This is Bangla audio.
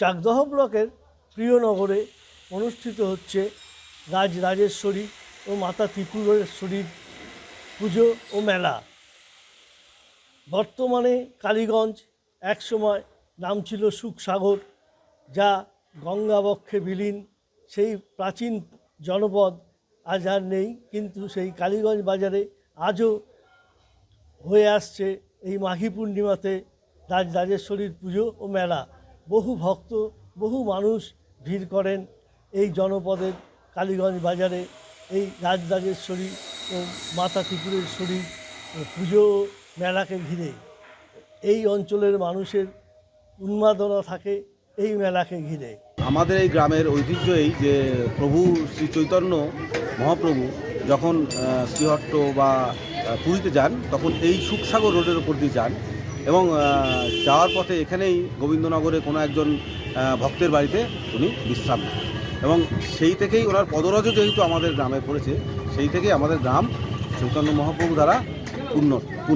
চাকদহ ব্লকের প্রিয়নগরে অনুষ্ঠিত হচ্ছে রাজরাজেশ্বরী ও মাতা ত্রিপুরেশ্বরীর পুজো ও মেলা। বর্তমানে কালীগঞ্জ একসময় নাম ছিল সুখসাগর, যা গঙ্গাবক্ষে বিলীন। সেই প্রাচীন জনপদ আজ আর নেই, কিন্তু সেই কালীগঞ্জ বাজারে আজও হয়ে আসছে এই মাঘী পূর্ণিমাতে রাজরাজেশ্বরীর পুজো ও মেলা। বহু ভক্ত, বহু মানুষ ভিড় করেন এই জনপদের কালীগঞ্জ বাজারে এই রাজরাজেশ্বরী ও মাতা ত্রিপুরেশ্বরীর পুজো ও মেলাকে ঘিরে। এই অঞ্চলের মানুষের উন্মাদনা থাকে এই মেলাকে ঘিরে। আমাদের এই গ্রামের ঐতিহ্য এই যে প্রভু শ্রী চৈতন্য মহাপ্রভু যখন শ্রীহট্ট বা পুরীতে যান তখন এই সুখসাগর রোডের ওপর দিয়ে যান এবং যাওয়ার পথে এখানেই গোবিন্দনগরে কোনো একজন ভক্তের বাড়িতে উনি বিশ্রাম নেন এবং সেই থেকেই ওনার পদরজ যেহেতু আমাদের গ্রামে পড়েছে, সেই থেকেই আমাদের গ্রাম চৈতন্য মহাপ্রভু দ্বারা পূর্ণ।